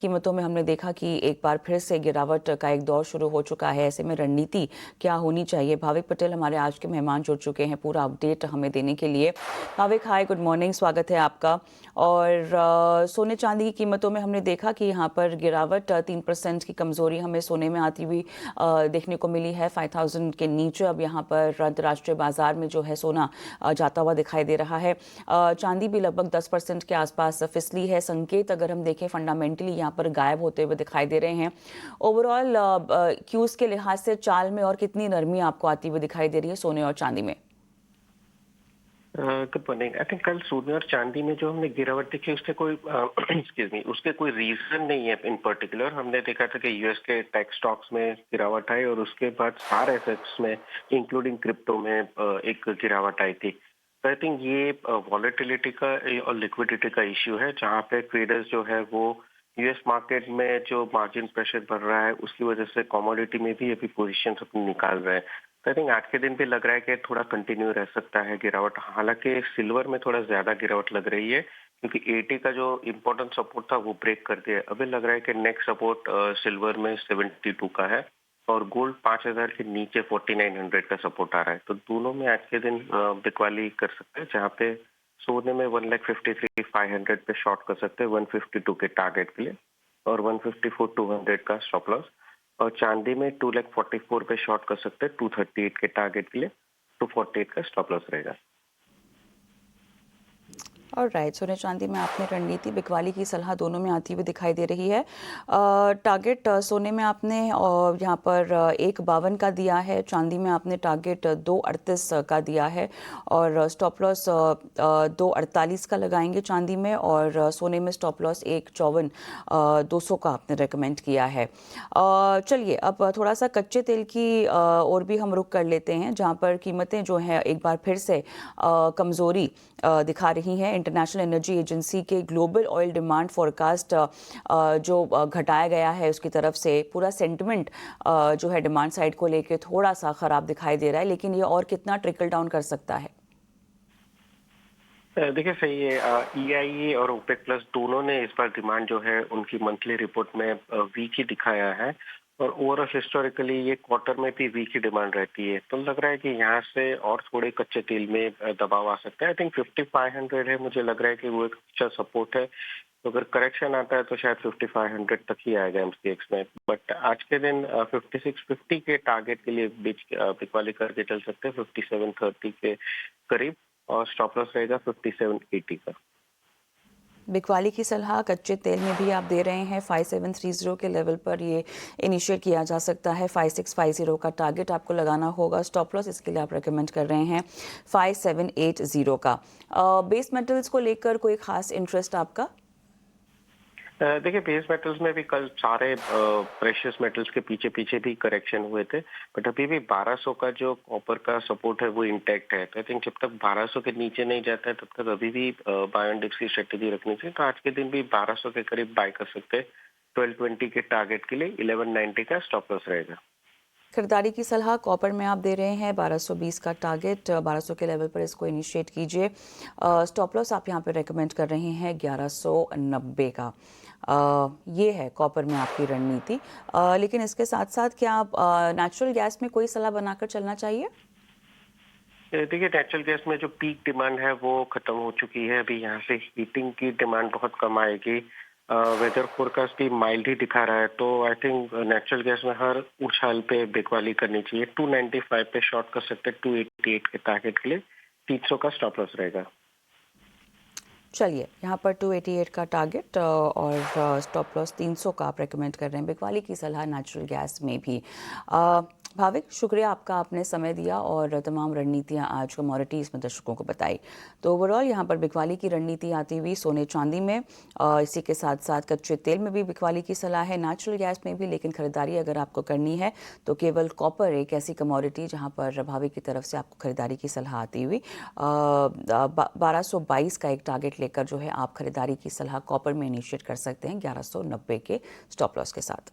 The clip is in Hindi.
कीमतों में हमने देखा कि एक बार फिर से गिरावट का एक दौर शुरू हो चुका है। ऐसे में रणनीति क्या होनी चाहिए? भाविक पटेल हमारे आज के मेहमान जुड़ चुके हैं पूरा अपडेट हमें देने के लिए। भाविक, हाय, गुड मॉर्निंग, स्वागत है आपका। और सोने चांदी की कीमतों में हमने देखा कि यहाँ पर गिरावट 3% की कमजोरी हमें सोने में आती हुई देखने को मिली है। 5000 के नीचे अब यहाँ पर अंतर्राष्ट्रीय बाजार में जो है सोना जाता हुआ दिखाई दे रहा है। चांदी भी लगभग 10% के आसपास फिसली है। संकेत अगर हम देखें फंडामेंटली यहाँ पर गायब होते हुए दिखाई दे रहे हैं। ओवरऑल क्यूज के लिहाज से चाल में और कितनी नरमी आपको आती हुई दिखाई दे रही है सोने और चांदी में? Good morning. आई थिंक कल सोने और चांदी में जो हमने गिरावट देखी उसके कोई एक्सक्यूज मी उसके कोई रीजन नहीं है इन पर्टिकुलर। हमने देखा था कि यूएस के टेक स्टॉक्स में गिरावट आई और उसके बाद सारे एसेट्स में इंक्लूडिंग क्रिप्टो में एक गिरावट आई थी। तो आई थिंक ये वॉलेटिलिटी का और लिक्विडिटी का इश्यू है, जहाँ पे ट्रेडर्स जो है वो यूएस मार्केट में जो मार्जिन प्रेशर बढ़ रहा है उसकी वजह से कमोडिटी में भी अभी पोजीशन अपनी निकाल रहे हैं। आई थिंक आज के दिन भी लग रहा है कि थोड़ा कंटिन्यू रह सकता है गिरावट। हालांकि सिल्वर में थोड़ा ज्यादा गिरावट लग रही है क्योंकि 80 का जो इम्पोर्टेंट सपोर्ट था वो ब्रेक कर दिया है। अभी लग रहा है कि नेक्स्ट सपोर्ट सिल्वर में 72 का है और गोल्ड 5000 के नीचे 4900 का सपोर्ट आ रहा है। तो दोनों में आज के दिन बिकवाली कर सकते हैं, जहाँ पे सोने में 1,53,500 पे शॉर्ट कर सकते हैं 152 के टारगेट के लिए और 154,200 का स्टॉप लॉस। और चांदी में 2,44,000 पे शॉर्ट कर सकते हैं 238 के टारगेट के लिए, 248 का स्टॉप लॉस रहेगा। ऑलराइट, सोने चांदी में आपने रणनीति बिकवाली की सलाह दोनों में आती हुई दिखाई दे रही है। टारगेट सोने में आपने यहाँ पर 1,52 का दिया है, चांदी में आपने टारगेट 2,38 का दिया है और स्टॉप लॉस 2,48 का लगाएंगे चांदी में और सोने में स्टॉप लॉस 1,54 200 का आपने रेकमेंड किया है। चलिए अब थोड़ा सा कच्चे तेल की और भी हम रुख कर लेते हैं, जहाँ पर कीमतें जो हैं एक बार फिर से कमज़ोरी दिखा रही हैं। इंटरनेशनल एनर्जी एजेंसी के ग्लोबल ऑयल डिमांड फोरकास्ट जो घटाया गया है उसकी तरफ से पूरा सेंटिमेंट जो है डिमांड साइड को लेके थोड़ा सा खराब दिखाई दे रहा है, लेकिन ये और कितना ट्रिकल डाउन कर सकता है? देखिए सही है, ईआईए और ओपेक प्लस दोनों ने इस बार डिमांड जो है उनकी मंथली रिपोर्ट में वीक ही दिखाया है और ओवरऑल हिस्टोरिकली ये क्वार्टर में भी वीक ही डिमांड रहती है। तो लग रहा है कि यहाँ से और थोड़े कच्चे तेल में दबाव आ सकता है। आई थिंक 5500 है, मुझे लग रहा है कि वो एक अच्छा सपोर्ट है। तो अगर करेक्शन आता है तो शायद 5500 तक ही आएगा एमसीएक्स में। बट आज के दिन 5650 के टारगेट के लिए बिकवाली करके चल सकते हैं 5730 के करीब और स्टॉप लॉस रहेगा 5780 का। बिकवाली की सलाह कच्चे तेल में भी आप दे रहे हैं 5730 के लेवल पर ये इनिशिएट किया जा सकता है। 5650 का टारगेट आपको लगाना होगा। स्टॉप लॉस इसके लिए आप रेकमेंड कर रहे हैं 5780 का। बेस मेटल्स को लेकर कोई खास इंटरेस्ट आपका? देखिए बेस मेटल्स में भी कल सारे प्रेशियस मेटल्स के पीछे पीछे भी करेक्शन हुए थे, बट अभी भी 1200 का जो कॉपर का सपोर्ट है वो इंटैक्ट है। तो आई थिंक जब तक 1200 के नीचे नहीं जाता है तब तक अभी भी बाय एंड डिप्स की स्ट्रेटेजी रखनी चाहिए। तो आज के दिन भी 1200 के करीब बाय कर सकते हैं 1220 के टारगेट के लिए, 1190 का स्टॉप लॉस रहेगा। खरीदारी की सलाह कॉपर में आप दे रहे हैं 1220 का टारगेट, 1200 के लेवल पर इसको इनिशिएट कीजिए। स्टॉप लॉस आप यहाँ पे रेकमेंड कर रहे हैं 1190 का। ये है कॉपर में आपकी रणनीति। लेकिन इसके साथ साथ क्या आप नेचुरल गैस में कोई सलाह बनाकर चलना चाहिए? देखिए नेचुरल गैस में जो पीक डिमांड है वो खत्म हो चुकी है। अभी यहाँ से हीटिंग की डिमांड बहुत कम आएगी। वेदर फोरकास्ट भी माइल्ड ही दिखा रहा है, तो आई थिंक नेचुरल गैस में हर उछाल पे बिकवाली करनी चाहिए। 295 पे शॉर्ट कर सकते हैं 288 के टारगेट के लिए, 300 का स्टॉप लॉस रहेगा। चलिए यहाँ पर 288 का टारगेट और स्टॉप लॉस 300 का आप रेकमेंड कर रहे हैं। बिकवाली की सलाह नेचुरल गैस में भी। भाविक, शुक्रिया आपका, आपने समय दिया और तमाम रणनीतियाँ आज कमोडिटीज़ में दर्शकों को बताई। तो ओवरऑल यहाँ पर बिकवाली की रणनीति आती हुई सोने चांदी में, इसी के साथ साथ कच्चे तेल में भी बिकवाली की सलाह है, नेचुरल गैस में भी। लेकिन खरीदारी अगर आपको करनी है तो केवल कॉपर एक ऐसी कमोडिटी जहाँ पर भाविक की तरफ से आपको खरीदारी की सलाह आती हुई 1222 का एक टारगेट लेकर जो है आप खरीदारी की सलाह कॉपर में इनिशिएट कर सकते हैं 1190 के स्टॉप लॉस के साथ।